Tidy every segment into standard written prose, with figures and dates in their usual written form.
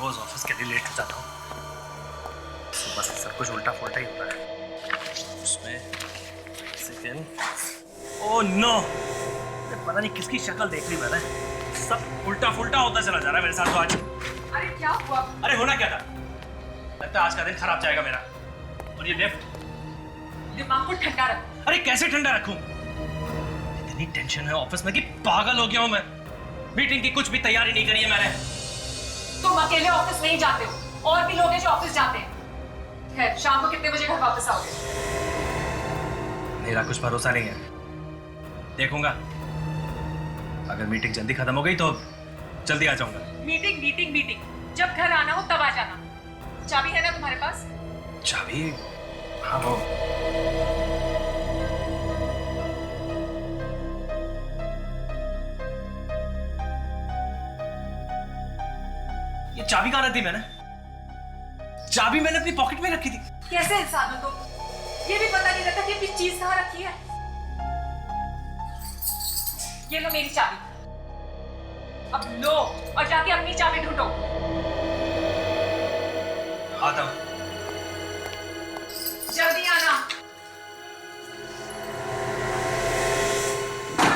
रोज office के लिए late हो जाता हूँ। सुबह से सब कुछ उल्टा फुल्टा ही होता है। उसमें सेकंड ओह नो, पता नहीं किसकी शक्ल देख ली मैंने। सब उल्टा फुल्टा होता चला जा रहा है मेरे साथ तो आज। अरे क्या हुआ? अरे होना क्या था, लगता है आज का दिन खराब जाएगा मेरा। और ये लिफ्ट, दिमाग को ठंडा रखो। अरे कैसे ठंडा रखूं? इतनी टेंशन है ऑफिस में कि पागल हो गया हूं मैं। मीटिंग की कुछ भी तैयारी नहीं करी है मैंने। तुम अकेले ऑफिस नहीं जाते हो, और भी लोग हैं जो ऑफिस जाते हैं। खैर, शाम को कितने बजे घर वापस आओगे? मेरा कुछ भरोसा नहीं है, देखूंगा। अगर मीटिंग जल्दी खत्म हो गई तो जल्दी आ जाऊंगा। मीटिंग मीटिंग मीटिंग, जब घर आना हो तब आ जाना। चाबी है ना तुम्हारे पास? चाबी? हाँ वो। ये चाबी कहाँ रखी थी मैंने? चाबी मैंने अपनी पॉकेट में रखी थी। कैसे इंसान हो तुम? ये भी पता नहीं रहता कि अपनी चीज कहाँ रखी है। ये लो मेरी चाबी, अब लो और जाके अपनी चाबी ढूंढो। आता हूं। जल्दी आना,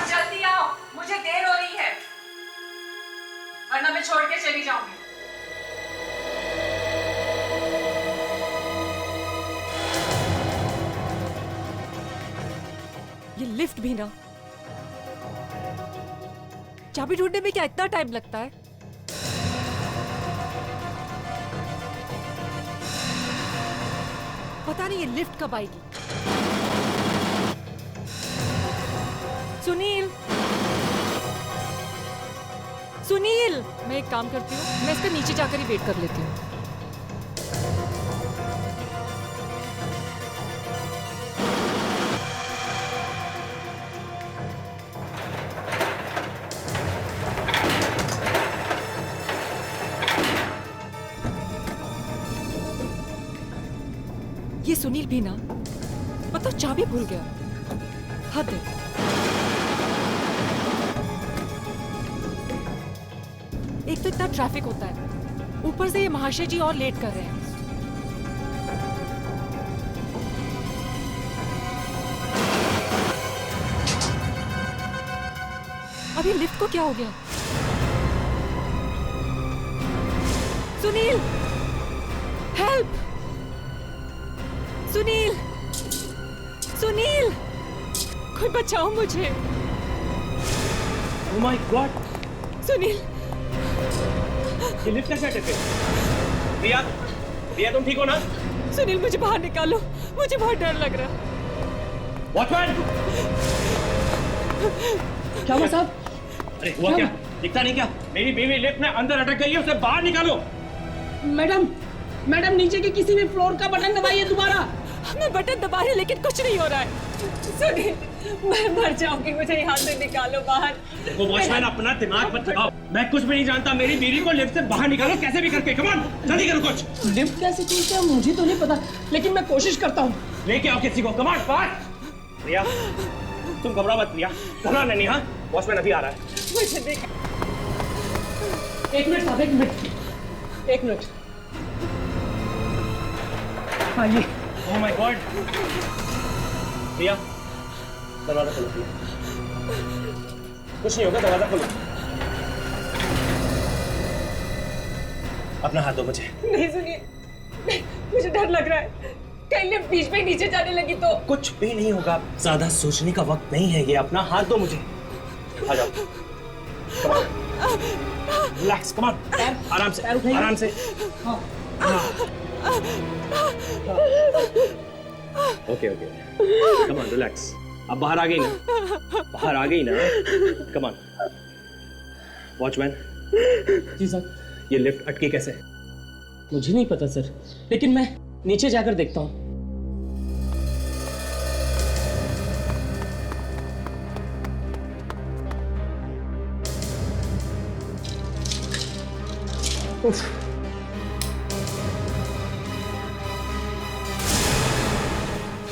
जल्दी आओ, मुझे देर हो रही है, वरना मैं छोड़ के चली जाऊंगी। ये लिफ्ट भी ना, चाबी ढूंढने में क्या इतना टाइम लगता है? पता नहीं ये लिफ्ट कब आएगी। सुनील, सुनील, मैं एक काम करती हूँ, मैं इसका नीचे जाकर ही वेट कर लेती हूँ। ये सुनील भी ना, मतलब चाबी भूल गया। हद है। एक तो इतना ट्रैफिक होता है, ऊपर से ये महाशय जी और लेट कर रहे हैं। अभी लिफ्ट को क्या हो गया? सुनील, हेल्प! सुनील, सुनील, कोई बचाओ मुझे। Oh my God! सुनील, ये लिफ्ट कैसे अटक गई? रिया, रिया तुम ठीक हो ना? सुनील मुझे बाहर निकालो, मुझे बहुत डर लग रहा है। वॉचमैन! क्या हुआ साहब? अरे हुआ क्या? दिखता नहीं क्या? मेरी बीवी लिफ्ट में अंदर अटक गई है, उसे बाहर निकालो। मैडम, मैडम नीचे के किसी भी फ्लोर का बटन दबाइए दोबारा। मैं बटन दबा रही लेकिन कुछ नहीं हो रहा है। सुनील, मैं मर जाऊंगी, मुझे यहाँ से निकालो बाहर। देखो वॉचमैन, अपना दिमाग मत लगाओ। मैं कुछ भी नहीं जानता। मेरी बीवी को लिफ्ट से बाहर निकालो कैसे भी करके। कम ऑन, जल्दी करो कुछ। लिफ्ट कैसे खुलता है मुझे तो नहीं पता, लेकिन मैं कोशिश करता हूँ। लेके आओ किसी को। Come on, fast. रिया, तुम घबराओ मत। रिया, घबरा नहीं। हाँ, वॉचमैन अभी आ रहा है। मुझे देख। एक मिनट साहब, एक मिनट, एक मिनट। आइए। Oh my God. रिया, दरवाजा खोलो। कुछ नहीं होगा, दरवाजा खोलो। अपना हाथ दो मुझे। नहीं सुनिए, मुझे डर लग रहा है, कहीं लिफ्ट बीच में नीचे जाने लगी तो। कुछ भी नहीं होगा, ज्यादा सोचने का वक्त नहीं है ये। अपना हाथ दो मुझे। आ जाओ। Relax, come on. आराम से, आराम से। हाँ। Okay okay, come on, relax. अब बाहर आ गई ना? बाहर आ गई ना? Come on. वॉचमैन। जी सर। ये लिफ्ट अटकी कैसे? मुझे नहीं पता सर, लेकिन मैं नीचे जाकर देखता हूँ।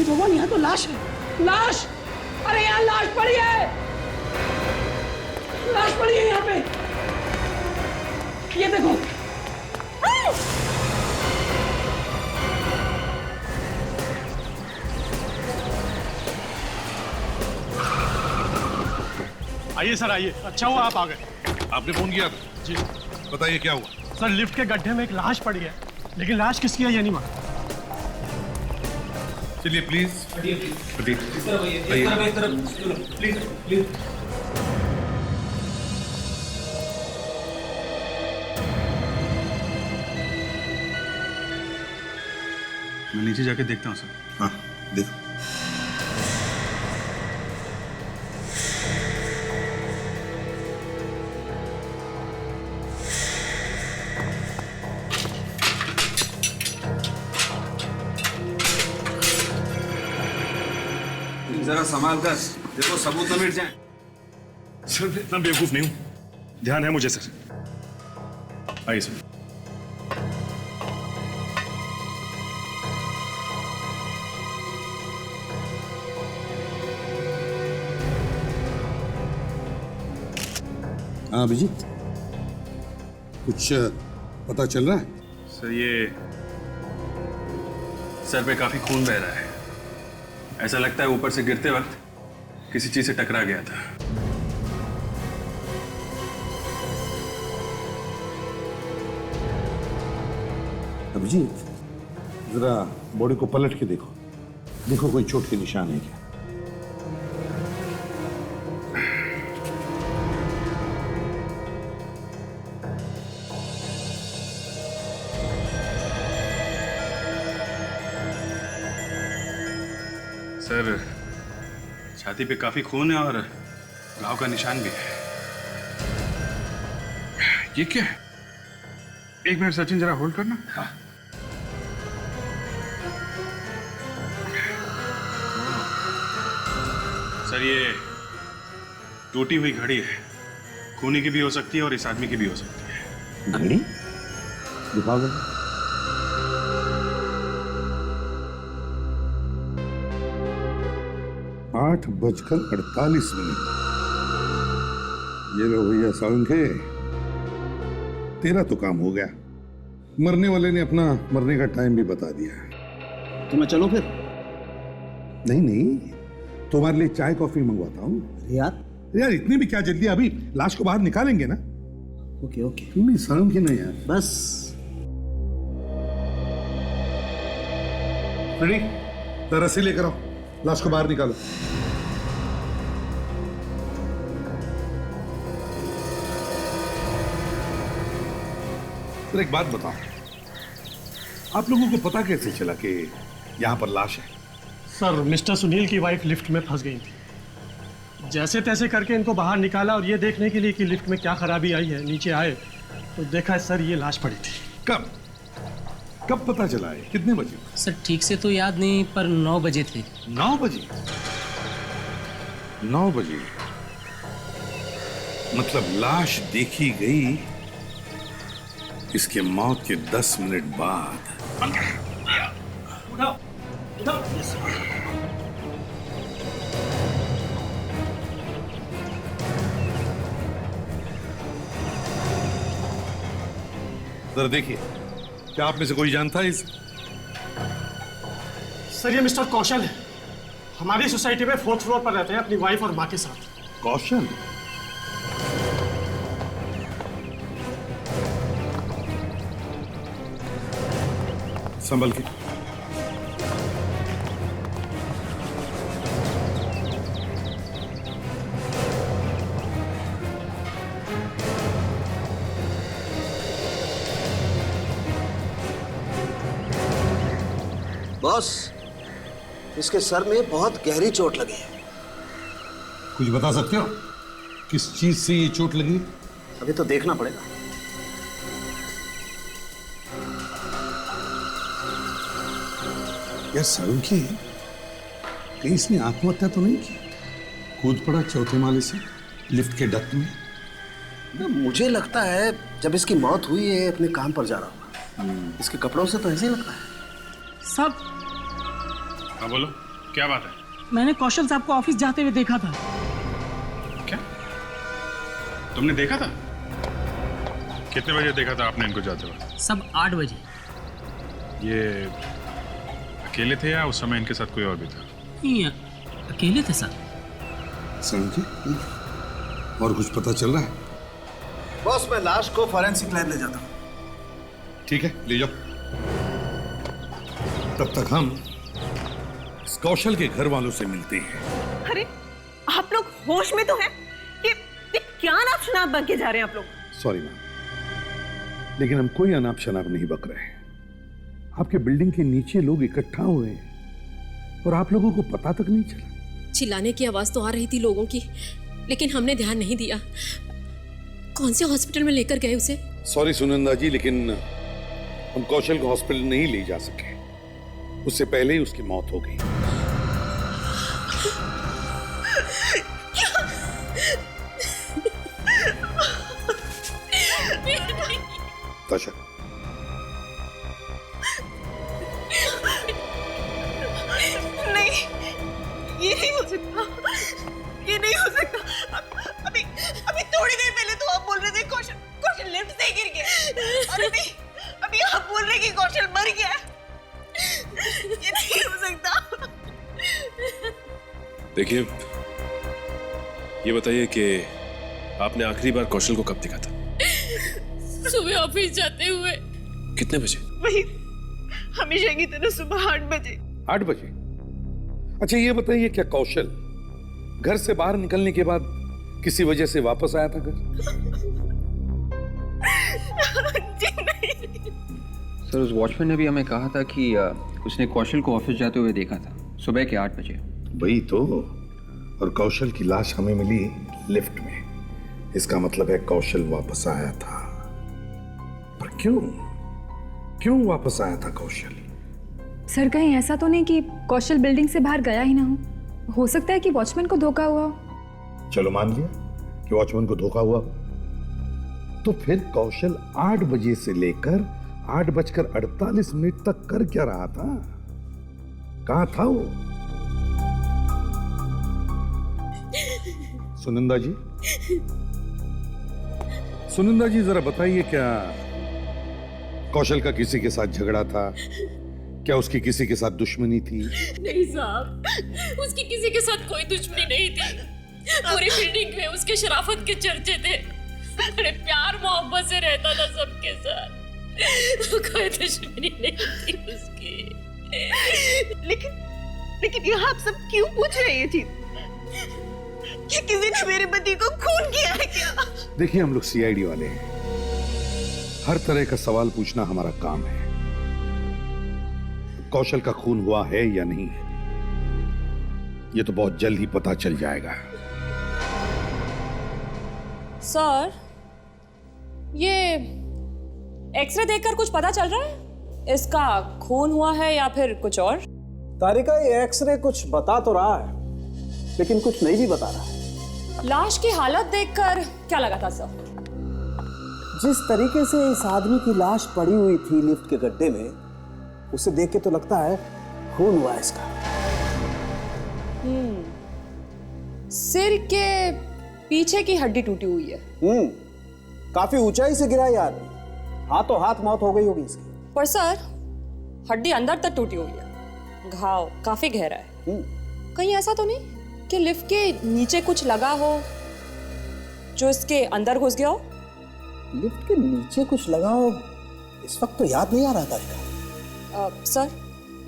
भगवान, यहाँ तो लाश है। लाश! अरे यार, लाश पड़ी है, लाश पड़ी है यहाँ पे। ये देखो। आइए सर आइए, अच्छा हुआ आप आ गए। आपने फोन किया था? जी बताइए क्या हुआ? सर, लिफ्ट के गड्ढे में एक लाश पड़ी है, लेकिन लाश किसकी है ये नहीं मालूम। चलिए प्लीज। प्लीज। मैं नीचे जाके देखता हूँ सर। हाँ देखो। जरा संभाल कर देखो, सबूत न मिट जाए। सर मैं इतना बेवकूफ नहीं हूँ, ध्यान है मुझे सर। आइए सर। हाँ अभिजीत, कुछ पता चल रहा है? सर ये सर पे काफी खून बह रहा है। ऐसा लगता है ऊपर से गिरते वक्त किसी चीज से टकरा गया था। अभिजीत, जरा बॉडी को पलट के देखो, देखो कोई चोट के निशान है क्या? सर छाती पे काफी खून है और घाव का निशान भी है। ये क्या है? एक मिनट सचिन, जरा होल्ड करना। हाँ। सर ये टूटी हुई घड़ी है, खूनी की भी हो सकती है और इस आदमी की भी हो सकती है। घड़ी दिखाओ जरा। 8:48। ये लो भैया सावंखे, तेरा तो काम हो गया। मरने वाले ने अपना मरने का टाइम भी बता दिया। तो मैं चलूं फिर? नहीं नहीं, तुम्हारे लिए चाय कॉफी मंगवाता हूँ। यार इतनी भी क्या जल्दी, अभी लाश को बाहर निकालेंगे ना। Okay okay. तुम भी शर्म की नहीं यार। बस रेडी, रस्सी लेकर आओ, लाश को बाहर निकालो। एक बात बताओ, आप लोगों को पता कैसे चला कि यहां पर लाश है? सर मिस्टर सुनील की वाइफ लिफ्ट में फंस गई थी। जैसे तैसे करके इनको बाहर निकाला और ये देखने के लिए कि लिफ्ट में क्या खराबी आई है, नीचे आए तो देखा सर ये लाश पड़ी थी। कब कब पता चला है? कितने बजे? सर ठीक से तो याद नहीं, पर 9 बजे थे। 9 बजे? 9 बजे मतलब लाश देखी गई इसके मौत के 10 मिनट बाद। उठाओ उठाओ। जरा देखिए, क्या आप में से कोई जानता है इस? सर ये मिस्टर कौशल है, हमारी सोसाइटी में 4th फ्लोर पर रहते हैं अपनी वाइफ और माँ के साथ। कौशल? संभल के। बॉस, इसके सर में बहुत गहरी चोट लगी है। कुछ बता सकते हो किस चीज से ये चोट लगी? अभी तो देखना पड़ेगा। यार सालुंखी, कहीं इसने आत्महत्या तो नहीं की? कूद पड़ा चौथे माले से लिफ्ट के डक्ट में? ना, मुझे लगता है जब इसकी मौत हुई है अपने काम पर जा रहा होगा। इसके कपड़ों से तो ऐसे ही लगता है। सब हाँ बोलो, क्या बात है? मैंने कौशल साहब को ऑफिस जाते हुए देखा था। क्या तुमने देखा था? कितने बजे देखा था आपने इनको जाते हुए? सब 8 बजे। ये अकेले थे या उस समय इनके साथ कोई और भी था? नहीं, अकेले थे सर। सालुंखी, और कुछ पता चल रहा है? बॉस, मैं लाश को फॉरेंसिक लैब ले जाता हूँ। ठीक है, ले जाओ। तब तक हम इस कौशल के घर वालों से मिलते हैं। अरे आप लोग होश में तो हैं? ये क्या नाप शनाप बन के जा रहे हैं आप लोग? सॉरी मैम, लेकिन हम कोई अनाप शनाप नहीं बक रहे हैं। आपके बिल्डिंग के नीचे लोग इकट्ठा हुए हैं और आप लोगों को पता तक नहीं चला। चिल्लाने की आवाज तो आ रही थी लोगों की, लेकिन हमने ध्यान नहीं दिया। कौन से हॉस्पिटल में लेकर गए उसे? सॉरी सुनंदा जी, लेकिन हम कौशल को हॉस्पिटल नहीं ले जा सके। उससे पहले ही उसकी मौत हो गई। ताशा, नहीं, ये नहीं हो सकता, ये नहीं हो सकता। अभी थोड़ी देर पहले तो आप बोल रहे थे कौशल लिफ्ट से गिर गया, और अभी आप बोल रहे कि कौशल मर गया। ये नहीं हो सकता। देखिए, ये बताइए कि आपने आखिरी बार कौशल को कब देखा था? सुबह ऑफिस जाते हुए। कितने बजे? वही हमेशा की तरह सुबह 8 बजे। 8 बजे? अच्छा ये बताइए, क्या कौशल घर से बाहर निकलने के बाद किसी वजह से वापस आया था घर? जी नहीं। सर, उस वॉचमैन ने भी हमें कहा था कि उसने कौशल को ऑफिस जाते हुए देखा था सुबह के 8 बजे। वही तो। और कौशल की लाश हमें मिली लिफ्ट में। इसका मतलब है कौशल वापस आया था। पर क्यों वापस आया था कौशल? सर, कहीं ऐसा तो नहीं कि कौशल बिल्डिंग से बाहर गया ही ना हो सकता है कि वॉचमैन को धोखा हुआ हो। चलो मान लिया कि वॉचमैन को धोखा हुआ, तो फिर कौशल 8 बजे से लेकर 8:48 तक कर क्या रहा था? कहां था वो? सुनंदा जी जरा बताइए, क्या कौशल का किसी के साथ झगड़ा था? क्या उसकी किसी के साथ दुश्मनी थी? नहीं साहब, उसकी किसी के साथ कोई दुश्मनी नहीं थी। पूरी बिल्डिंग में उसके शराफत के चर्चे थे। बड़े प्यार मोहब्बत से रहता था सबके साथ। कोई दुश्मनी नहीं थी उसकी। लेकिन ये आप सब क्यों पूछ रहे हैं? थी कि किसी ने मेरे पति को खून किया है क्या? देखिए, हम लोग सीआईडी वाले हैं। हर तरह का सवाल पूछना हमारा काम है। कौशल का खून हुआ है या नहीं, ये तो बहुत जल्द ही पता चल जाएगा। सर, ये एक्सरे देखकर कुछ पता चल रहा है? इसका खून हुआ है या फिर कुछ और? तारिका, ये एक्सरे कुछ बता तो रहा है, लेकिन कुछ नहीं भी बता रहा है। लाश की हालत देखकर क्या लगा था सर? जिस तरीके से इस आदमी की लाश पड़ी हुई थी लिफ्ट के गड्ढे में, उसे देख के तो लगता है खून हुआ है इसका। सिर के पीछे की हड्डी टूटी हुई है। काफी ऊंचाई से गिरा यार, हाथों हाथ मौत हो गई होगी इसकी। पर सर, हड्डी अंदर तक टूटी हुई है, घाव काफी गहरा है। कहीं ऐसा तो नहीं कि लिफ्ट के नीचे कुछ लगा हो जो इसके अंदर घुस गया हो? लिफ्ट के नीचे कुछ लगा हो, इस वक्त तो याद नहीं आ रहा था। सर,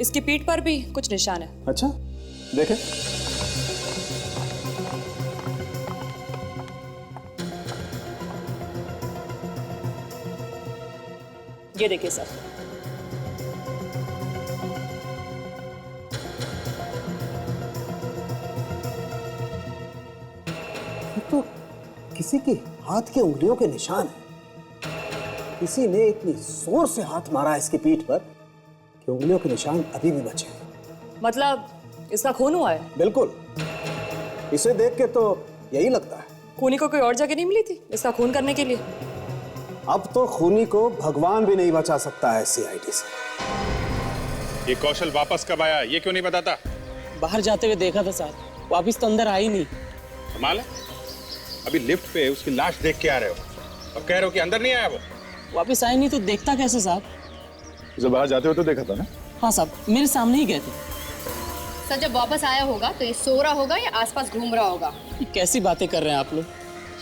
इसकी पीठ पर भी कुछ निशान है। अच्छा, देखें। ये देखिए सर। तो किसी के हाथ के उंगलियों के निशान है। किसी ने इतनी जोर से हाथ मारा इसकी पीठ पर कि उंगलियों के निशान अभी भी बचे हैं। मतलब इसका खून हुआ है? बिल्कुल, इसे देख के तो यही लगता है। खूनी को कोई और जगह नहीं मिली थी इसका खून करने के लिए? अब तो खूनी को भगवान भी नहीं बचा सकता है सीआईडी से। ये कौशल वापस कब आया, ये क्यों नहीं बताता? बाहर जाते हुए देखा था सर, वापस तो अंदर आई नहीं। कमाल है, अभी लिफ्ट पे उसकी लाश देख के आ रहे हो और कह रहे हो कि अंदर नहीं आया वो। वापस आई नहीं तो देखता कैसे साहब? जब बाहर जाते हुए तो देखा था ना? हाँ साहब, मेरे सामने ही गए थे। सर, जब वापस आया होगा तो ये सो रहा होगा या आसपास घूम रहा होगा? ये कैसी बातें कर रहे हैं आप लोग?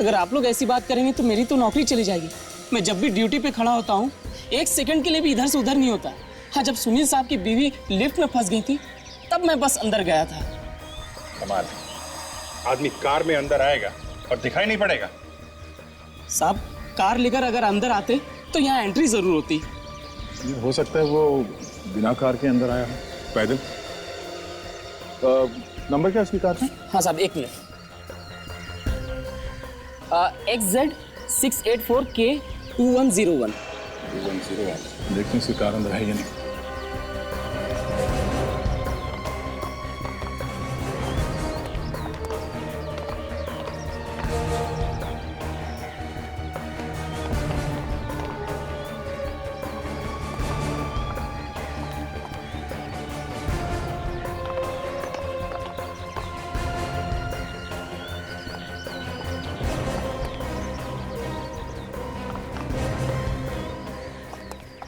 अगर आप लोग ऐसी बात करेंगे तो मेरी तो नौकरी चली जाएगी। मैं जब भी ड्यूटी पे खड़ा होता हूँ 1 सेकंड के लिए भी इधर से उधर नहीं होता। हाँ, जब सुनील साहब की बीवी लिफ्ट में फंस गई थी तब मैं बस अंदर गया था। कमाल, आदमी कार में अंदर आएगा और दिखाई नहीं पड़ेगा। साहब, कार लेकर अगर अंदर आते तो यहाँ एंट्री जरूर होती। हो सकता है वो बिना कार के अंदर आया हो, पैदल। नंबर क्या उसकी कार का? हाँ साहब, 1 मिनट। XZ 684K 2101। देखते हैं उसकी कार अंदर है या नहीं।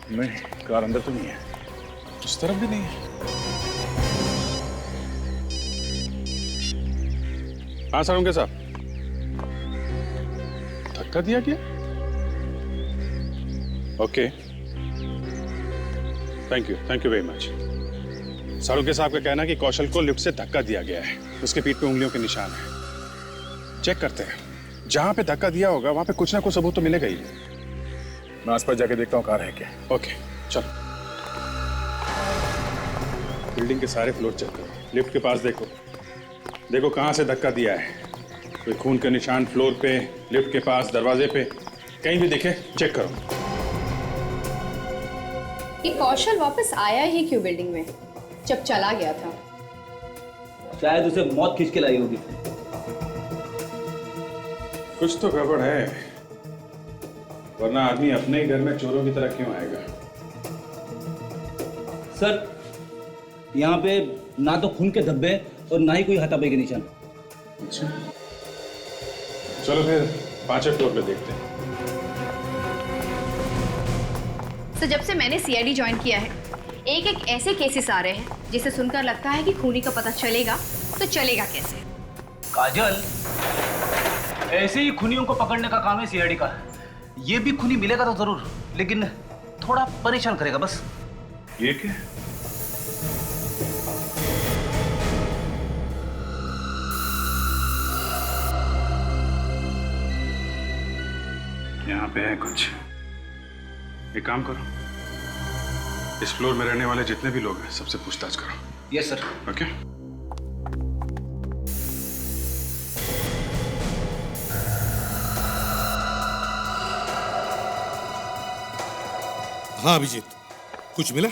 नहीं, कार अंदर तो नहीं है, उस तरफ भी नहीं है। हाँ सारुंगे साहब, धक्का दिया क्या? Okay, thank you very much. सारुंगे साहब का कहना है कि कौशल को लिफ्ट से धक्का दिया गया है, उसके पीठ पे उंगलियों के निशान है। चेक करते हैं, जहां पे धक्का दिया होगा वहां पे कुछ ना कुछ सबूत तो मिलेगा ही। मैं आसपास जाके देखता हूँ कार है क्या। ओके चलो। बिल्डिंग के सारे फ्लोर चेक करो, लिफ्ट के पास देखो, देखो कहाँ से धक्का दिया है। कोई खून के निशान फ्लोर पे, लिफ्ट के पास, दरवाजे पे, कहीं भी दिखे चेक करो। ये कौशल वापस आया ही क्यों बिल्डिंग में जब चला गया था? शायद उसे मौत खींच के लाई होगी। कुछ तो गड़बड़ है, वरना आदमी अपने ही घर में चोरों की तरह क्यों आएगा? सर, यहाँ पे ना तो खून के धब्बे और ना ही कोई हाथापाई के निशान। अच्छा, चलो फिर 5वें फ्लोर पे देखते हैं। सर, जब से मैंने सीआईडी ज्वाइन किया है, एक ऐसे केसेस आ रहे हैं जिसे सुनकर लगता है कि खूनी का पता चलेगा तो चलेगा कैसे। काजल, ऐसे ही खूनियों को पकड़ने का काम है सीआईडी का। ये भी खूनी मिलेगा तो जरूर, लेकिन थोड़ा परेशान करेगा बस। ये क्या? यहाँ पे है कुछ। एक काम करो, इस फ्लोर में रहने वाले जितने भी लोग हैं सबसे पूछताछ करो। Yes sir. ओके। हाँ अभिजीत, कुछ मिला?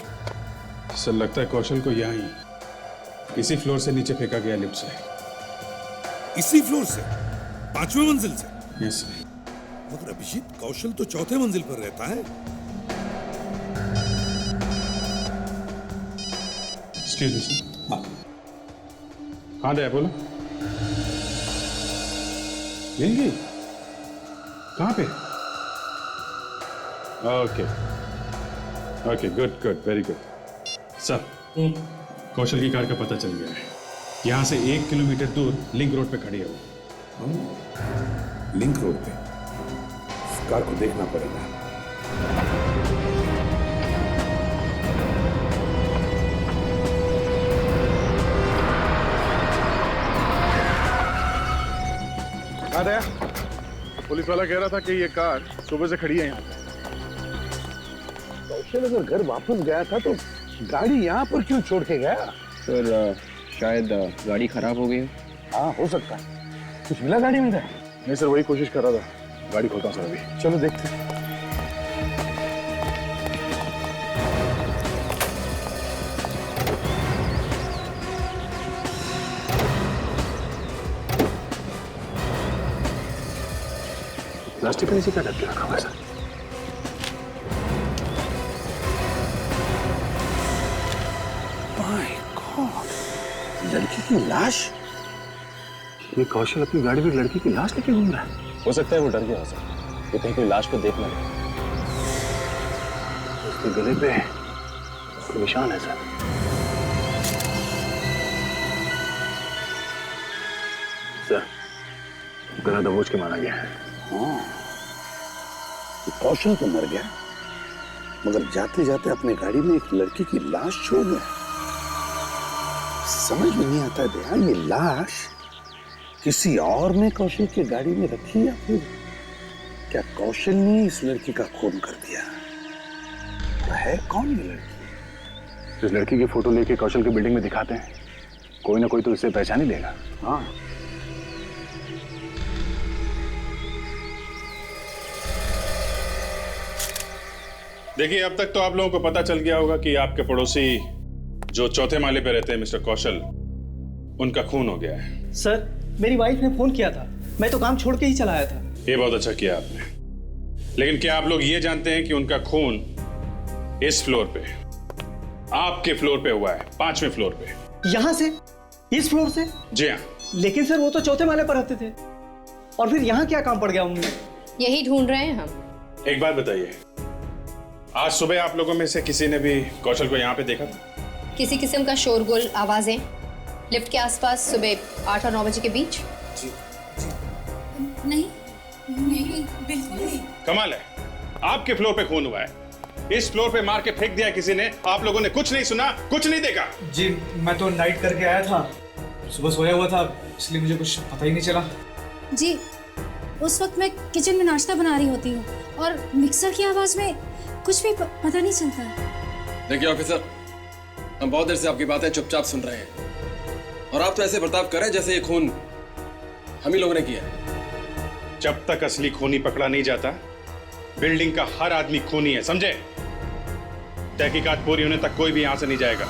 सर लगता है कौशल को यहाँ इसी फ्लोर से नीचे फेंका गया लिफ्ट से। इसी फ्लोर से? 5वें मंजिल से? Yes sir. मगर अभिजीत, कौशल तो 4थे मंजिल पर रहता है। Excuse me sir. हाँ, कहाँ गया बोलो? मिल गई? कहाँ पे? Okay okay, good, very good. Sir, Kaushal की कार का पता चल गया है। यहाँ से 1 किलोमीटर दूर लिंक रोड पे खड़ी है वो। लिंक रोड पे? इस कार को देखना पड़ेगा। कहाँ गया? पुलिस वाला कह रहा था कि ये कार सुबह से खड़ी है यहाँ पे। कौशल अगर घर वापस गया था तो गाड़ी यहाँ पर क्यों छोड़ के गया? सर, शायद गाड़ी खराब हो गई। हाँ, हो सकता है। कुछ मिला गाड़ी में? नहीं सर, वही कोशिश कर रहा था। गाड़ी खोलता हूँ सर अभी। चलो देखते हैं। प्लास्टिक का नीचे क्या ढक के रखा हुआ है सर? लड़की की लाश? ये कौशल अपनी गाड़ी में लड़की की लाश लेके घूम रहा है। हो सकता है वो डर गया हो सर, वो कहीं कोई लाश को देख ना ले। उसके गले पे निशान है सर। सर, गला दबोच के मारा गया है। हाँ, कौशल तो मर गया, मगर जाते जाते अपने गाड़ी में एक लड़की की लाश छोड़ गया। समझ में नहीं आता दया, ये लाश किसी और ने कौशल की गाड़ी में रखी या फिर क्या कौशल ने इस लड़की का खून कर दिया? तो है कौन ये लड़की? इस लड़की की फोटो लेके कौशल की बिल्डिंग में दिखाते हैं, कोई ना कोई तो इसे पहचान ही लेगा। हाँ, देखिए, अब तक तो आप लोगों को पता चल गया होगा कि आपके पड़ोसी जो चौथे माले पे रहते हैं मिस्टर कौशल, उनका खून हो गया है। सर, मेरी वाइफ ने फोन किया था, मैं तो काम छोड़ के ही चला आया था। ये बहुत अच्छा किया आपने, लेकिन क्या आप लोग ये जानते हैं कि उनका खून इस फ्लोर पे, आपके फ्लोर पे हुआ है, 5वें फ्लोर पे। यहाँ से? इस फ्लोर से? जी हाँ। लेकिन सर वो तो चौथे माले पर रहते थे, और फिर यहाँ क्या काम पड़ गया उन्हें? यही ढूंढ रहे हैं हम। एक बात बताइए, आज सुबह आप लोगों में से किसी ने भी कौशल को यहाँ पे देखा था? किसी किस्म का शोरगुल, आवाजें लिफ्ट के आसपास सुबह 8 और 9 बजे के बीच? नहीं, बिल्कुल नहीं। कमाल है, आपके फ्लोर पे खून हुआ है, इस फ्लोर पे मार के फेंक दिया किसी ने, आप लोगों ने कुछ नहीं सुना, कुछ नहीं देखा? जी, मैं तो नाइट करके आया था, सुबह सोया हुआ था, इसलिए मुझे कुछ पता ही नहीं चला। जी, उस वक्त मैं किचन में नाश्ता बना रही होती हूँ और मिक्सर की आवाज में कुछ भी पता नहीं चलता। देखिए ऑफिसर, हम बहुत देर से आपकी बातें चुपचाप सुन रहे हैं, और आप तो ऐसे बर्ताव कर रहे हैं जैसे ये खून हम ही लोगों ने किया है। जब तक असली खूनी पकड़ा नहीं जाता, बिल्डिंग का हर आदमी खूनी है, समझे? तहकीकात पूरी होने तक कोई भी यहां से नहीं जाएगा।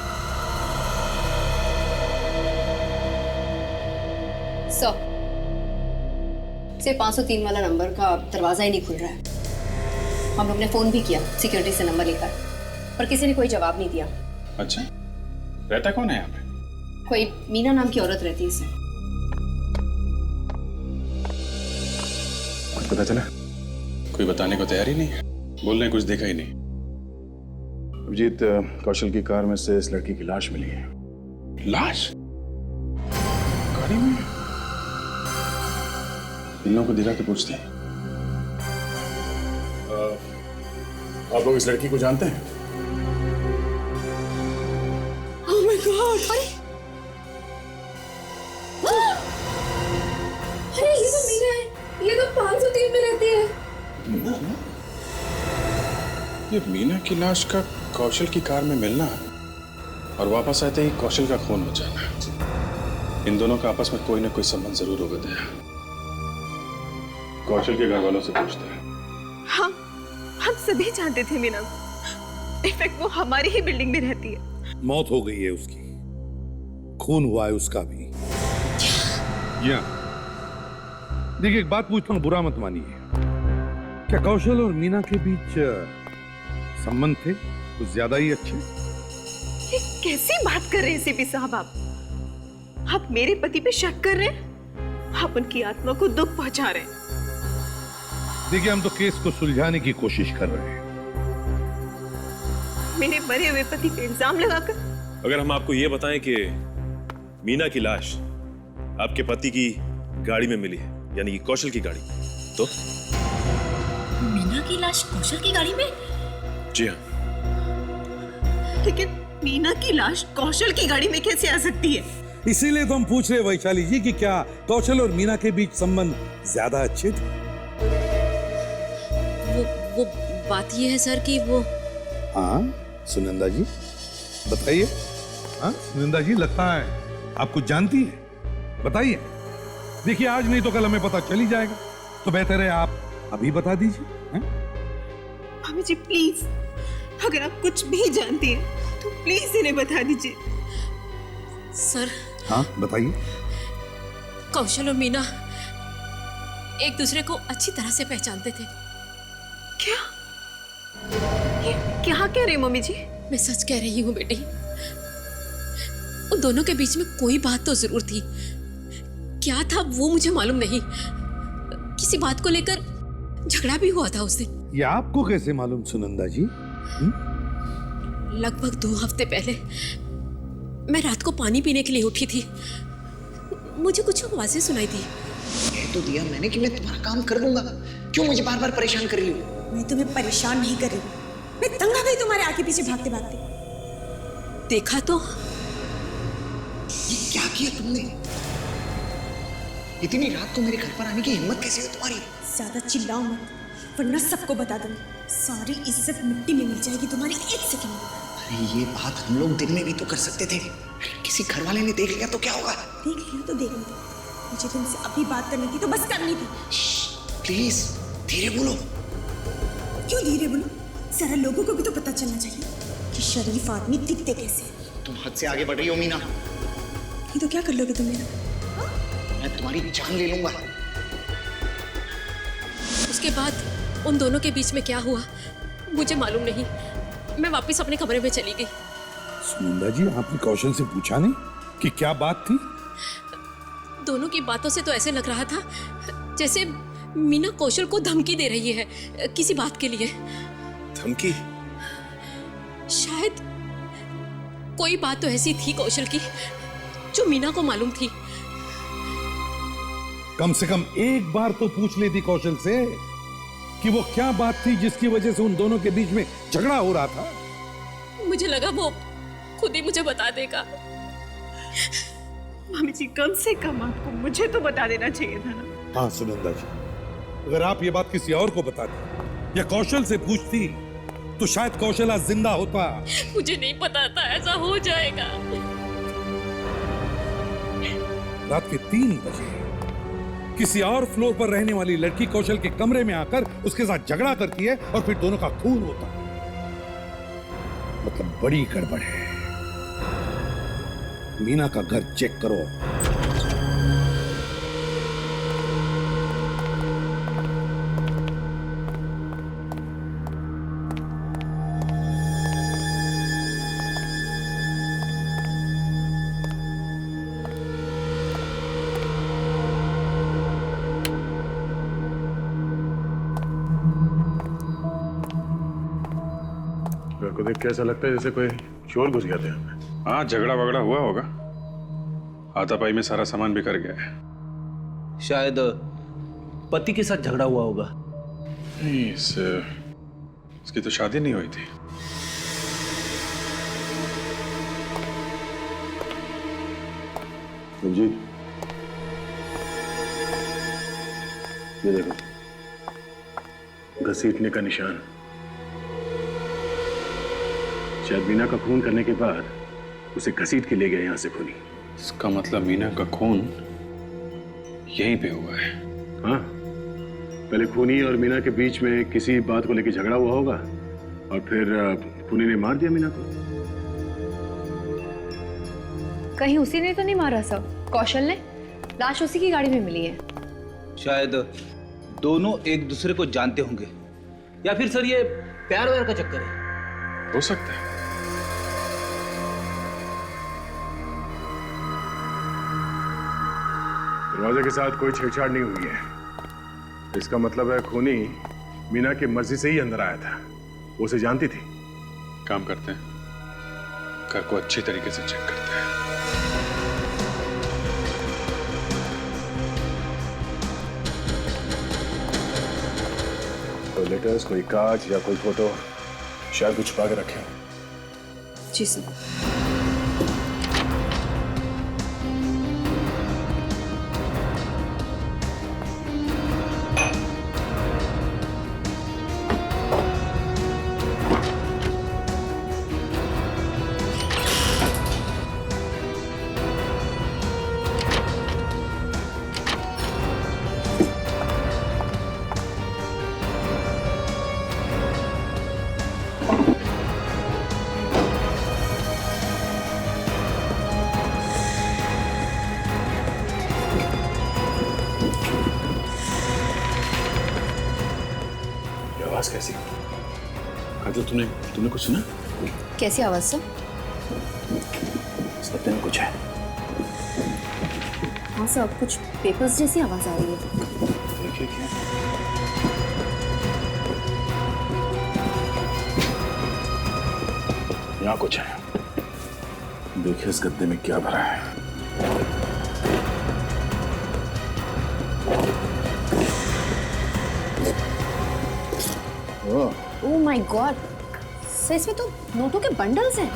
सिर्फ 503 वाला नंबर का दरवाजा ही नहीं खुल रहा है। हम लोग ने फोन भी किया सिक्योरिटी से नंबर लेकर, पर किसी ने कोई जवाब नहीं दिया। अच्छा, रहता कौन है यहाँ पे? कोई मीना नाम की औरत रहती है इसमें। कुछ पता चला? कोई बताने को तैयार ही नहीं है, बोलने कुछ देखा ही नहीं। अभिजीत, कौशल की कार में से इस लड़की की लाश मिली है। लाश? गाड़ी में? इन लोगों को दिखा के पूछते हैं। आप लोग इस लड़की को जानते हैं? Oh my God! अरे ये तो मीना है, ये तो 503 में रहती है। ये मीना की लाश का कौशल की कार में मिलना और वापस आते ही कौशल का खून हो जाना, इन दोनों का आपस में कोई ना कोई संबंध जरूर होगा दया। कौशल के घर वालों से पूछते हैं। हम सभी जानते थे मीना को, इनफैक्ट वो हमारी ही बिल्डिंग में रहती है। मौत हो गई है उसकी, खून हुआ है उसका भी। या देखिए, एक बात पूछता हूं, बुरा मत मानिए, क्या कौशल और मीना के बीच संबंध थे कुछ ज्यादा ही अच्छे? ये कैसी बात कर रहे हैं सीपी साहब आप मेरे पति पे शक कर रहे हैं? आप उनकी आत्मा को दुख पहुंचा रहे हैं। देखिए, हम तो केस को सुलझाने की कोशिश कर रहे हैं। मेरे मरे हुए पति पे इल्जाम लगाकर? अगर हम आपको ये बताएं कि मीना की लाश आपके पति की गाड़ी में मिली है, यानी कि कौशल की गाड़ी, तो? मीना की लाश कौशल की गाड़ी में? जी हाँ। लेकिन मीना की लाश कौशल की गाड़ी में कैसे आ सकती है? इसीलिए तो हम पूछ रहे वैशाली जी कि क्या कौशल और मीना के बीच संबंध ज्यादा अच्छे थे? वो बात ये है सर कि वो। हाँ सुनंदा जी बताइए। हाँ सुनंदा जी, लगता है आप कुछ जानती हैं, बताइए। देखिए, आज नहीं तो कल हमें पता चल ही जाएगा, तो बेहतर है आप अभी बता दीजिए। मम्मी जी प्लीज, अगर आप कुछ भी जानती हैं तो प्लीज इन्हें बता दीजिए। सर। हाँ बताइए। कौशल और मीना एक दूसरे को अच्छी तरह से पहचानते थे। क्या? ये क्या कह रही मम्मी जी? मैं सच कह रही हूँ बेटी, उन दोनों के बीच में कोई बात तो जरूर थी। क्या था वो मुझे मालूम नहीं, किसी बात को लेकर झगड़ा भी हुआ था उस दिन। ये आपको कैसे मालूम सुनंदा जी? लगभग 2 हफ्ते पहले मैं रात को पानी पीने के लिए उठी थी, मुझे कुछ आवाजें सुनाई दी। तो दिया मैंने कि मैं तुम्हारा काम कर दूंगा। क्यों मुझे बार बार परेशान कर रही हो? मैं तुम्हें परेशान नहीं कर रही हूँ, मैं तंग आ गई तुम्हारे आगे पीछे भागते भागते। देखा तो ये क्या किया तुमने? इतनी रात को मेरे घर पर आने की हिम्मत कैसे हुई तुम्हारी? ज्यादा चिल्लाओ मत, वरना सबको बता दूंगी। सारी इज्जत मिट्टी में मिल जाएगी तुम्हारी एक सेकंड में। अरे ये बात हम लोग दिन में भी तो कर सकते थे। किसी घर वाले ने देख लिया तो क्या होगा? देख लिया तो देखने दो, मुझे तुमसे अभी बात करनी थी तो बस करनी थी। प्लीज धीरे बोलो। क्यों धीरे बोलो? सारा लोगों को भी तो पता चलना चाहिए कि शरीफ आदमी दिखते कैसे। तुम हद से आगे बढ़ रही हो मीना। ये तो क्या कर लोगे तुम मेरा? मैं तुम्हारी जान ले लूंगा। उसके बाद उन दोनों के बीच में क्या हुआ मुझे मालूम नहीं। मैं वापस अपने कमरे में चली गई। सुनंदा जी, आपने कौशल से पूछा नहीं कि क्या बात थी? दोनों की बातों से तो ऐसे लग रहा था जैसे मीना कौशल को धमकी दे रही है किसी बात के लिए। धमकी? शायद कोई बात तो ऐसी थी कौशल की जो मीना को मालूम थी। कम से कम एक बार तो पूछ लेती कौशल से कि वो क्या बात थी जिसकी वजह से उन दोनों के बीच में झगड़ा हो रहा था। मुझे लगा वो खुद ही मुझे बता देगा। मामी जी, कम से कम आपको मुझे तो बता देना चाहिए था ना। हाँ सुनंदा जी, अगर आप ये बात किसी और को बताती या कौशल से पूछती तो शायद कौशल आज जिंदा होता। मुझे नहीं पता था ऐसा हो जाएगा। रात के 3 बजे किसी और फ्लोर पर रहने वाली लड़की कौशल के कमरे में आकर उसके साथ झगड़ा करती है और फिर दोनों का खून होता है। मतलब बड़ी गड़बड़ है। मीना का घर चेक करो। को देख के ऐसा लगता है जैसे कोई चोर घुस गया था। हाँ, झगड़ा वगड़ा हुआ होगा। हाथापाई में सारा सामान बिखर गया है। शायद पति के साथ झगड़ा हुआ होगा। नहीं, इसकी तो शादी नहीं हुई थी। जी, ये देखो, घसीटने का निशान। शायद मीना का खून करने के बाद उसे घसीट के ले गए यहां से खूनी। इसका मतलब मीना का खून यहीं पे हुआ है। हाँ, पहले खूनी और मीना के बीच में किसी बात को लेकर झगड़ा हुआ होगा और फिर खूनी ने मार दिया मीना को। कहीं उसी ने तो नहीं मारा सर? कौशल ने? लाश उसी की गाड़ी में मिली है। शायद दोनों एक दूसरे को जानते होंगे या फिर सर ये प्यार व्यार का चक्कर है। हो सकता है। दरवाजे के साथ कोई छेड़छाड़ नहीं हुई है। इसका मतलब है खूनी मीना की मर्जी से ही अंदर आया था। वो उसे जानती थी। काम करते हैं, घर को अच्छी तरीके से चेक करते हैं। कोई लेटर्स, कोई कागज या कोई फोटो शायद कुछ छुपा के रखे हो। जी सर। कैसी? काजल, तुमने कुछ सुना? कैसी आवाज सर? सत्य में कुछ है। हाँ सर, कुछ पेपर्स जैसी आवाज आ रही है। देखिए क्या। यहाँ कुछ है। देखिए इस गद्दे में क्या भरा है। ओह माय गॉड, सर इसमें तो नोटों के बंडल्स हैं।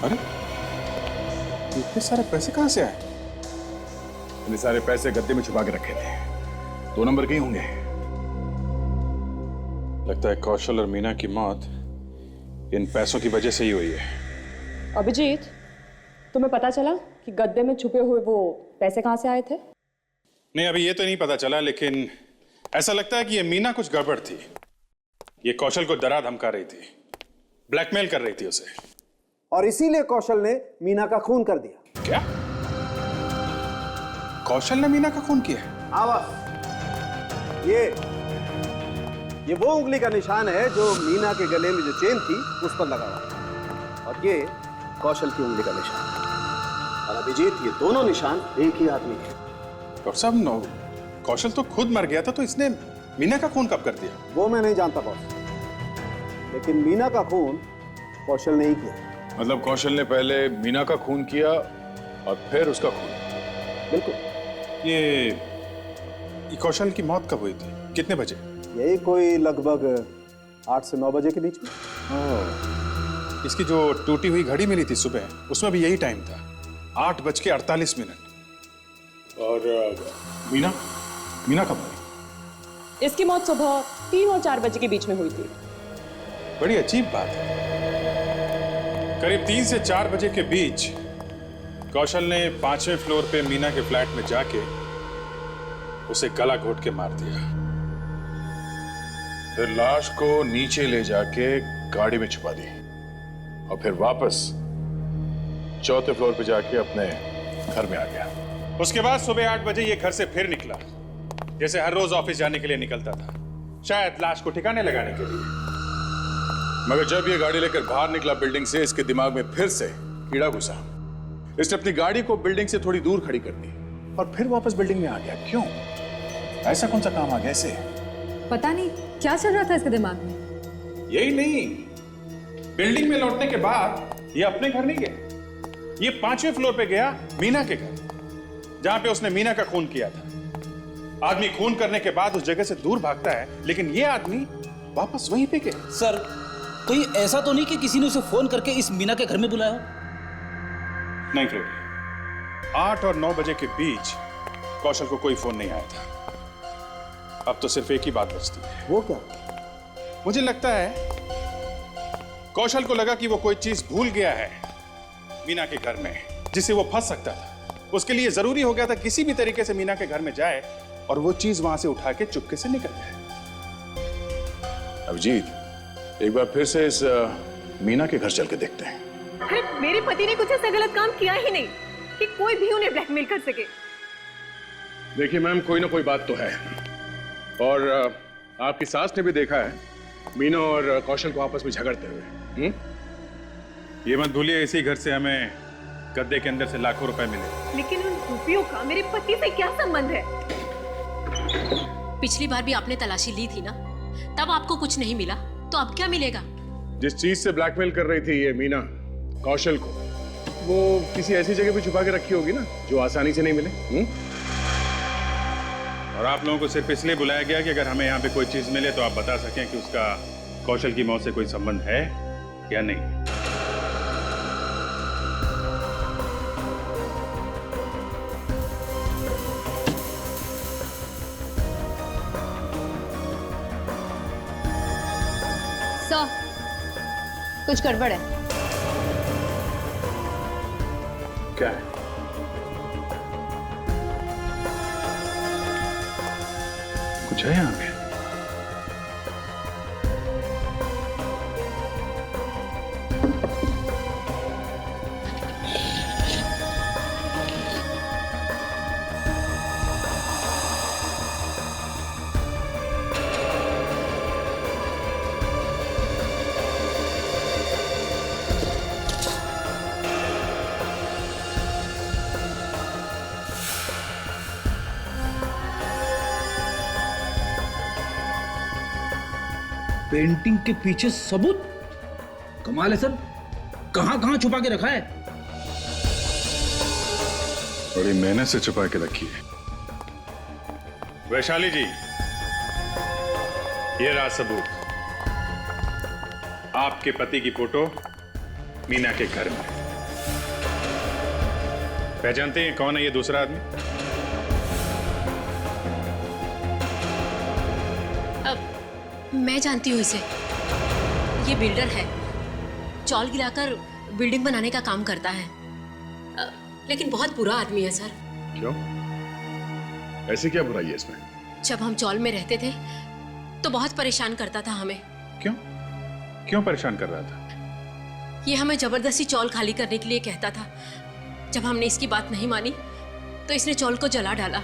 अरे इतने सारे पैसे कहां से आए? इतने सारे पैसे गद्दे में छुपा के रखे थे, 2 नंबर के ही होंगे। लगता है कौशल और मीना की मौत इन पैसों की वजह से ही हुई है। अभिजीत, तुम्हें पता चला कि गद्दे में छुपे हुए वो पैसे कहाँ से आए थे? नहीं, अभी ये तो नहीं पता चला, लेकिन ऐसा लगता है कि ये मीना कुछ गड़बड़ थी। ये कौशल को डरा धमका रही थी, ब्लैकमेल कर रही थी उसे, और इसीलिए कौशल ने मीना का खून कर दिया। क्या? कौशल ने मीना का खून किया? आवाज, ये वो उंगली का निशान है जो मीना के गले में जो चेन थी उस पर लगा हुआ, और ये कौशल की उंगली का निशान है। और अभिजीत, ये दोनों निशान एक ही आदमी के। और सब नो, कौशल तो खुद मर गया था, तो इसने मीना का खून कब कर दिया? वो मैं नहीं जानता बॉस, लेकिन मीना का खून कौशल ने ही किया। मतलब कौशल ने पहले मीना का खून किया और फिर उसका खून? बिल्कुल। ये कौशल की मौत कब हुई थी, कितने बजे? यही कोई लगभग 8 से 9 बजे के बीच में। इसकी जो टूटी हुई घड़ी मिली थी सुबह, उसमें भी यही टाइम था, 8:48। और मीना कब हुई? इसकी मौत सुबह 3 और 4 बजे के बीच में हुई थी। बड़ी अजीब बात है। करीब 3 से 4 बजे के बीच कौशल ने 5वें फ्लोर पे मीना के फ्लैट में जाके उसे गला घोट के मार दिया। फिर लाश को नीचे ले जाके गाड़ी में छुपा दी, और फिर वापस 4थे फ्लोर पे जाके अपने घर में आ गया। उसके बाद सुबह 8 बजे ये घर से फिर निकला, जैसे हर रोज ऑफिस जाने के लिए निकलता था, शायद लाश को ठिकाने लगाने के लिए। मगर जब ये गाड़ी लेकर बाहर निकला बिल्डिंग से, इसके दिमाग में फिर से कीड़ा घुसा। इसने अपनी गाड़ी को बिल्डिंग से थोड़ी दूर खड़ी कर दी और फिर वापस बिल्डिंग में आ गया। क्यों? ऐसा कौन सा काम आ गया इसे? पता नहीं क्या चल रहा था इसके दिमाग में। यही नहीं, बिल्डिंग में लौटने के बाद ये अपने घर नहीं गया, ये 5वें फ्लोर पे गया मीना के घर, जहां पे उसने मीना का खून किया था। आदमी खून करने के बाद उस जगह से दूर भागता है, लेकिन ये आदमी वापस वहीं पे गया। सर, कहीं ऐसा तो नहीं कि किसी ने उसे फोन करके इस मीना के घर में बुलाया? नहीं फ्रेडी, 8 और 9 बजे के बीच कौशल को कोई फोन नहीं आया था। अब तो सिर्फ एक ही बात बचती है। वो क्या? मुझे लगता है कौशल को लगा कि वो कोई चीज भूल गया है मीना के घर में, जिससे वो फंस सकता था। उसके लिए जरूरी हो गया था किसी भी तरीके से मीना के घर में जाए और वो चीज वहां से उठा के चुपके से निकल जाए। अभिजीत, एक बार फिर से इस मीना के घर चल के देखते हैं। अरे मेरे पति ने कुछ ऐसा गलत काम किया ही नहीं कि कोई भी उन्हें ब्लैकमेल कर सके। देखिए मैम, कोई ना कोई बात तो है, और आपकी सास ने भी देखा है मीना और कौशल को आपस में झगड़ते हुए। ये मत भूलिए, इसी घर से हमें गद्दे के अंदर से लाखों रुपए मिले। लेकिन उन रुपयों का मेरे पति से क्या संबंध है? पिछली बार भी आपने तलाशी ली थी ना, तब आपको कुछ नहीं मिला, तो अब क्या मिलेगा? जिस चीज से ब्लैकमेल कर रही थी ये मीना कौशल को, वो किसी ऐसी जगह पे छुपा के रखी होगी ना जो आसानी से नहीं मिले। और आप लोगों को सिर्फ इसलिए बुलाया गया कि अगर हमें यहाँ पे कोई चीज मिले तो आप बता सकें कि उसका कौशल की मौत से कोई संबंध है या नहीं। सर, कुछ गड़बड़ है। क्या है? कुछ है यहाँ पे? पेंटिंग के पीछे सबूत? कमाल है सर, कहां कहां छुपा के रखा है? बड़ी मेहनत से छुपा के रखी है। वैशाली जी, ये रहा सबूत, आपके पति की फोटो मीना के घर में। पहचानते हैं कौन है ये दूसरा आदमी? मैं जानती हूँ इसे। ये बिल्डर है, चौल गिराकर बिल्डिंग बनाने का काम करता है, लेकिन बहुत बुरा आदमी है सर। क्यों? ऐसी क्या बुराई है इसमें? जब हम चौल में रहते थे तो बहुत परेशान करता था हमें। क्यों? क्यों परेशान कर रहा था? ये हमें जबरदस्ती चौल खाली करने के लिए कहता था। जब हमने इसकी बात नहीं मानी तो इसने चौल को जला डाला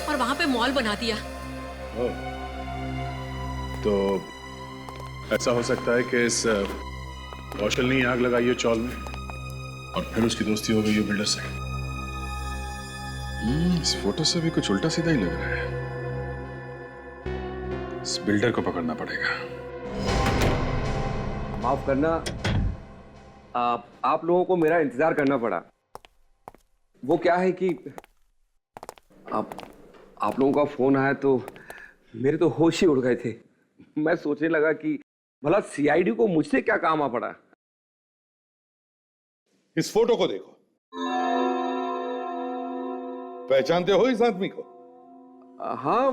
और वहां पे मॉल बना दिया। तो ऐसा हो सकता है कि इस कौशल ने आग लगाई है चौल में और फिर उसकी दोस्ती हो गई है बिल्डर से। इस फोटो से भी कुछ उल्टा सीधा ही लग रहा है। इस बिल्डर को पकड़ना पड़ेगा। माफ करना, आप लोगों को मेरा इंतजार करना पड़ा। वो क्या है कि आप लोगों का फोन आया तो मेरे तो होश ही उड़ गए थे। मैं सोचने लगा कि भला सीआईडी को मुझसे क्या काम आ पड़ा। इस फोटो को देखो, पहचानते हो इस आदमी को? हाँ,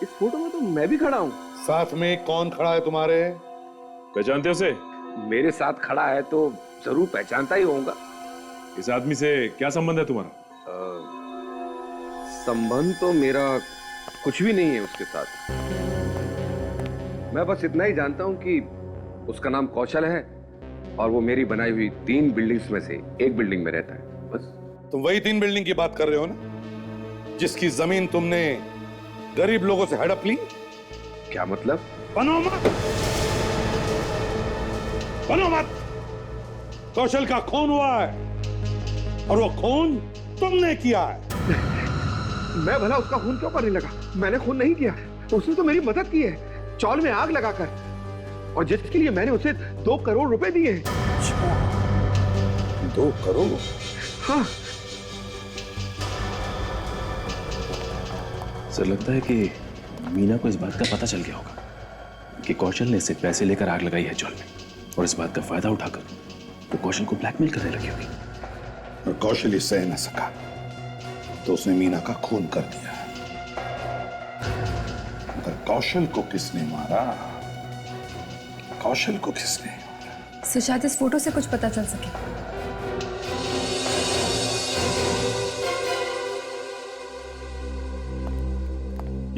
इस फोटो में तो मैं भी खड़ा हूँ। साथ में कौन खड़ा है तुम्हारे? पहचानते हो उसे? मेरे साथ खड़ा है तो जरूर पहचानता ही होऊंगा। इस आदमी से क्या संबंध है तुम्हारा? संबंध तो मेरा कुछ भी नहीं है उसके साथ। मैं बस इतना ही जानता हूं कि उसका नाम कौशल है और वो मेरी बनाई हुई 3 बिल्डिंग्स में से एक बिल्डिंग में रहता है, बस। तुम वही 3 बिल्डिंग की बात कर रहे हो ना, जिसकी जमीन तुमने गरीब लोगों से हड़प ली? क्या मतलब? बनो मत, बनो मत। कौशल का खून हुआ है और वो खून तुमने किया है। मैं भला उसका खून क्यों करने लगा? मैंने खून नहीं किया। उसने तो मेरी मदद की है, चौल में आग लगाकर, और जिसके लिए मैंने उसे 2 करोड़ रुपए दिए हैं। 2 करोड़? हाँ। सर, लगता है कि मीना को इस बात का पता चल गया होगा कि कौशल ने इससे पैसे लेकर आग लगाई है चौल में, और इस बात का फायदा उठाकर वो कौशल को ब्लैकमेल करने लगी होगी। और कौशल इस सह न सका तो उसने मीना का खून कर दिया। मगर कौशल को किसने मारा? कौशल को किसने? सो शायद इस फोटो से कुछ पता चल सके।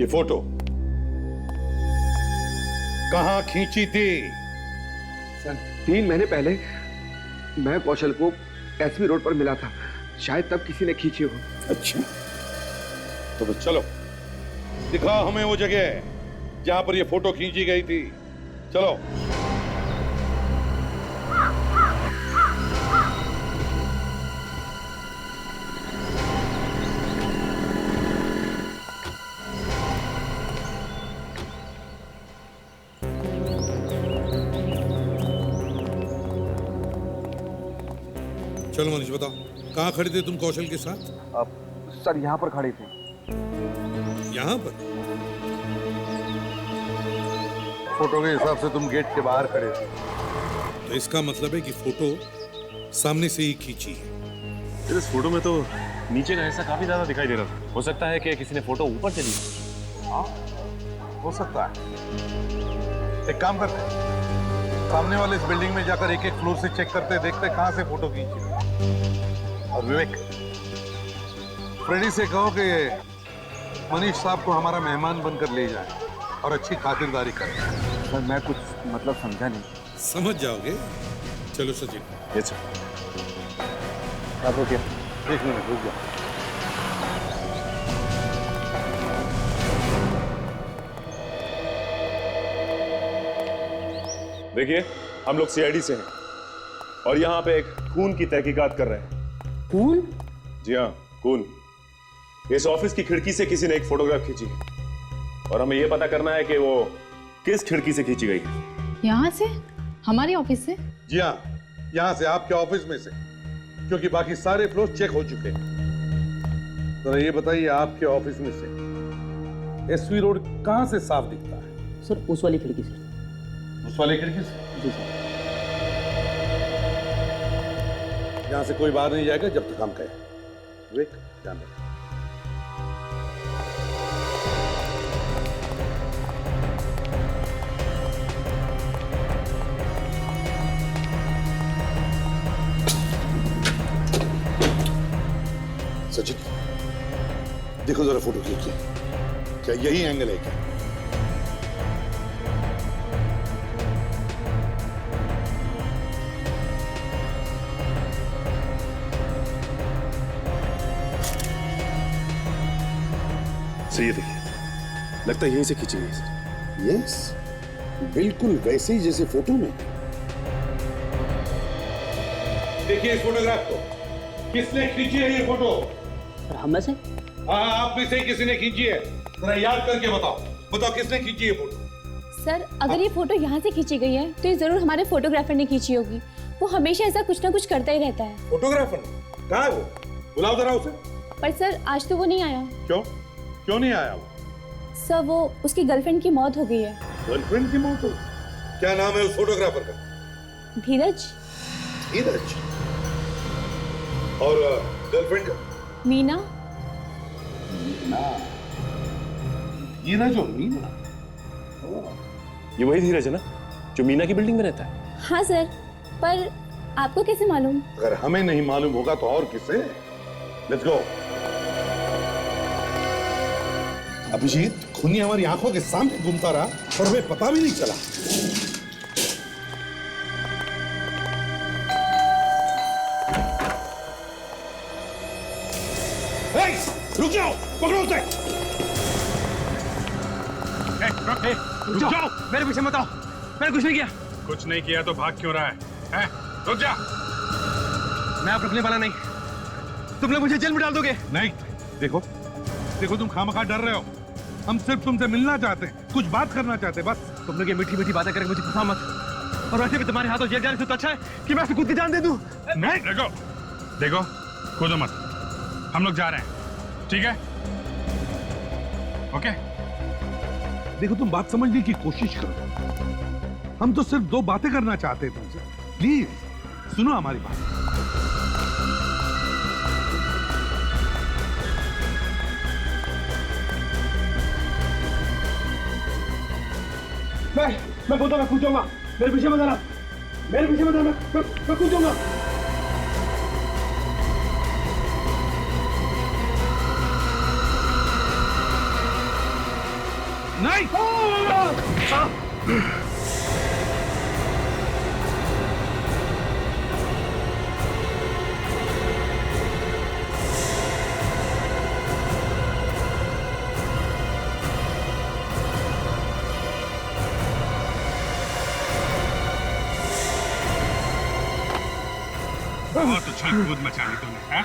ये फोटो कहां खींची थी? सर, 3 महीने पहले मैं कौशल को एसपी रोड पर मिला था, शायद तब किसी ने खींची हो। अच्छा, तो बस चलो, दिखाओ हमें वो जगह जहां पर ये फोटो खींची गई थी। चलो। चलो मनीष, बताओ कहाँ खड़े थे तुम कौशल के साथ? सर, यहाँ पर खड़े थे। यहाँ पर? फोटो के हिसाब से तुम गेट के बाहर खड़े थे। तो इसका मतलब है कि फोटो सामने से ही खींची है। इस फोटो में तो नीचे का हिस्सा काफी ज्यादा दिखाई दे रहा था। हो सकता है कि किसी ने फोटो ऊपर से ली। हाँ, हो सकता है। एक काम करते हैं, सामने वाले इस बिल्डिंग में जाकर एक-एक फ्लोर से चेक करते, देखते कहां से फोटो खींची। और विवेक, फ्रेडी से कहो कि मनीष साहब को हमारा मेहमान बनकर ले जाए और अच्छी खातिरदारी करें। सर, मैं कुछ मतलब समझा नहीं। समझ जाओगे। चलो सचिन। Yes sir. आप रुकिए, 1 मिनट रुक जाओ। देखिए, हम लोग सीआईडी से हैं और यहाँ पे एक खून की तहकीकात कर रहे हैं। खून? जी हाँ, खून। इस ऑफिस की खिड़की से किसी ने एक फोटोग्राफ खींची और हमें यह पता करना है कि वो किस खिड़की से खींची गई है। यहाँ से? हमारे ऑफिस से? जी हाँ, यहाँ से, आपके ऑफिस में से, क्योंकि बाकी सारे फ्लोर चेक हो चुके हैं। तो ये बताइए, आपके ऑफिस में से एसवी रोड कहाँ से साफ दिखता है? सर उस वाली खिड़की से। उस वाली खिड़की से? जी सर। यहाँ से कोई बाहर नहीं जाएगा जब तक हम कहें। विवेक, ध्यान रखो। सचिन, देखो जरा फोटो क्लिक किया, क्या यही एंगल है क्या? सही है, देखिए, लगता है यहीं से खींची गई है। यस, बिल्कुल वैसे ही जैसे फोटो में। देखिए इस फोटोग्राफ को, किसने खींची है ये फोटो? हम में से? हाँ, आप में से किसी ने खींची है। जरा याद करके बताओ, बताओ किसने खींची है फोटो? सर अगर ये फोटो यहाँ से खींची गई है तो ये जरूर हमारे फोटोग्राफर ने खींची होगी। वो हमेशा ऐसा कुछ ना कुछ करता ही रहता है। फोटोग्राफर? कहाँ है वो? बुलाओ जरा उसे। पर सर आज तो वो नहीं आया। क्यों? क्यों नहीं आया वो? सर वो उसकी गर्लफ्रेंड की मौत हो गई है। गर्लफ्रेंड की मौत हो? क्या नाम है उस फोटोग्राफर का? धीरज। धीरज? और गर्लफ्रेंड का? मीना। मीना? धीरज और मीना? ये वही धीरज है ना जो मीना की बिल्डिंग में रहता है? हाँ सर, पर आपको कैसे मालूम? अगर हमें नहीं मालूम होगा तो और किसे? Let's go. अभिजीत, खूनी हमारी आंखों के सामने घूमता रहा और हमें पता भी नहीं चला। रुक जाओ, पकड़ो उसे। रुक जाओ, मेरे पीछे मत आओ, मैंने कुछ नहीं किया। कुछ नहीं किया तो भाग क्यों रहा है? रुक जा। मैं आप रुकने वाला नहीं, तुम लोग मुझे जेल में डाल दोगे। नहीं, देखो देखो, तुम खामखा डर रहे हो। हम सिर्फ तुमसे मिलना चाहते हैं, कुछ बात करना चाहते हैं, बस। तुम लोग ये मीठी मीठी बातें करके मुझे फंसा मत। और वैसे भी तुम्हारे हाथों जेल जाने से तो अच्छा है कि मैं खुद की जान दे दूं। नहीं, देखो देखो, कूदो मत, हम लोग जा रहे हैं, ठीक है? ओके? देखो, तुम बात समझने की कोशिश करो। हम तो सिर्फ दो बातें करना चाहते हैं तुमसे। प्लीज सुनो हमारी बात। मैं बोलता, मैं कूदूंगा। मेरे पीछे मत आना, मेरे पीछे मत आना, मैं कूदूंगा। नहीं। बहुत उछल कूद मचा ली तुमने,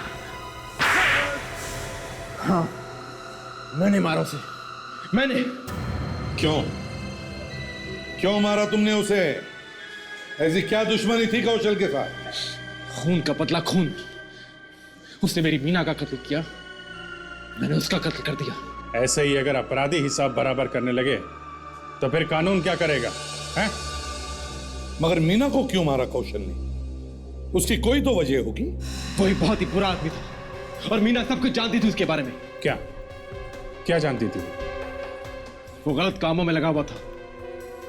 हाँ, मैंने मारा उसे, मैंने। क्यों? क्यों मारा तुमने उसे? ऐसी क्या दुश्मनी थी कौशल के साथ? खून का बदला खून। उसने मेरी मीना का कत्ल किया, मैंने उसका कत्ल कर दिया। ऐसे ही अगर अपराधी हिसाब बराबर करने लगे तो फिर कानून क्या करेगा? हैं? मगर मीना को क्यों मारा कौशल ने? उसकी कोई तो वजह होगी। वो एक बहुत ही बुरा आदमी था और मीना सब कुछ जानती थी उसके बारे में। क्या क्या जानती थी? वो गलत कामों में लगा हुआ था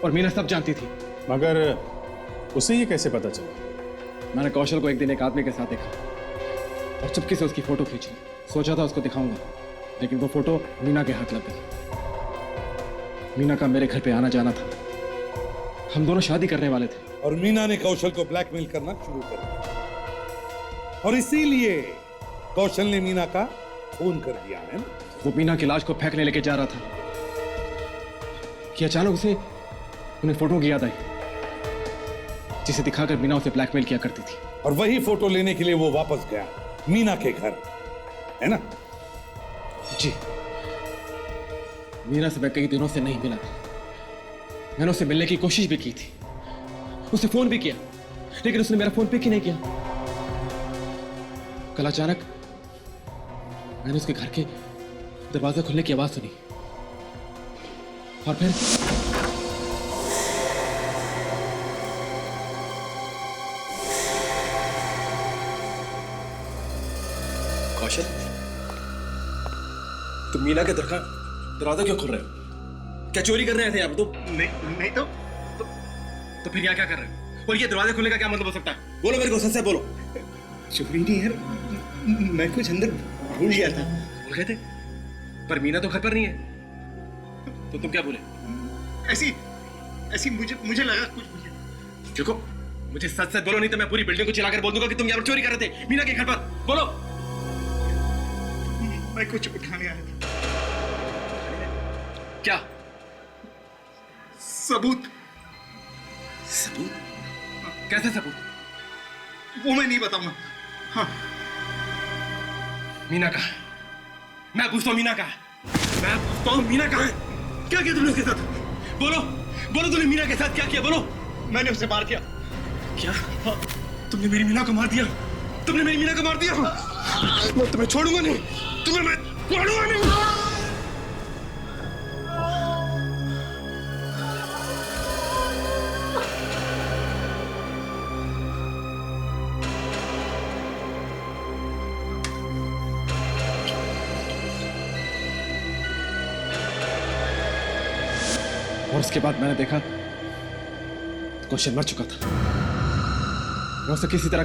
और मीना सब जानती थी। मगर उसे ये कैसे पता चला? मैंने कौशल को एक दिन एक आदमी के साथ देखा और चुपके से उसकी फोटो खींची। सोचा था उसको दिखाऊंगा, लेकिन वो फोटो मीना के हाथ लग गई। मीना का मेरे घर पे आना जाना था, हम दोनों शादी करने वाले थे। और मीना ने कौशल को ब्लैकमेल करना शुरू कर दिया और इसीलिए कौशल ने मीना का खून कर दिया है ना? वो मीना की लाश को फेंकने लेके जा रहा था कि अचानक उसे उन्हें फोटो की याद आई, जिसे दिखाकर मीना उसे ब्लैकमेल किया करती थी। और वही फोटो लेने के लिए वो वापस गया मीना के घर, है ना? जी। मीना से मैं कई दिनों से नहीं मिला था। मैंने उससे मिलने की कोशिश भी की थी, उसे फोन भी किया, लेकिन उसने मेरा फोन पिक ही नहीं किया। कल अचानक मैंने उसके घर के दरवाजा खुलने की आवाज सुनी और फिर कौशल, तुम मीना के दरवाजा क्यों खोल रहे हो? क्या चोरी कर रहे थे आप? तो नहीं तो फिर यहाँ क्या कर रहे हो? और ये दरवाजे खुलने का क्या मतलब हो सकता है? बोलो मेरे को, सच से बोलो। चोरी नहीं यार, मैं कुछ अंदर भूल गया था। भूल गए थे? पर मीना तो घर पर नहीं है, तो तुम क्या बोले? ऐसी मुझे लगा कुछ मुझे। देखो, मुझे सच बोलो, नहीं तो मैं पूरी बिल्डिंग को चिल्लाकर बोल दूंगा कि तुम यहाँ पर चोरी कर रहे थे मीना के घर पर। बोलो। मैं कुछ उठाने आया था। क्या? सबूत। सबूत? कैसे सबूत? वो मैं नहीं बताऊंगा। हाँ। मीना का, मैं पूछता हूँ मीना का, मैं पूछता हूँ मीना कहाँ है? क्या किया तुमने उसके साथ? बोलो तुमने मीना के साथ क्या किया? बोलो। मैंने उसे मार दिया। क्या? हाँ। तुमने मेरी मीना को मार दिया? तुमने मेरी मीना को मार दिया? मैं तुम्हें छोड़ूंगा नहीं, तुम्हें मैं छोड़ूंगा नहीं। और उसके बाद मैंने देखा कौशल मर चुका था। मैं उसे किसी तरह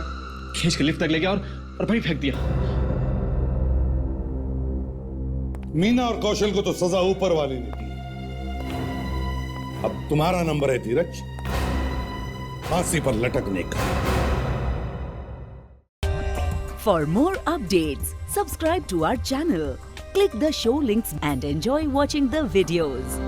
खींच के लिफ्ट तक ले गया और वहीं फेंक दिया। मीना और कौशल को तो सजा ऊपर वाले ने दी। अब तुम्हारा नंबर है धीरज, फांसी पर लटकने का। For more updates, subscribe to our channel, click the show links and enjoy watching the videos.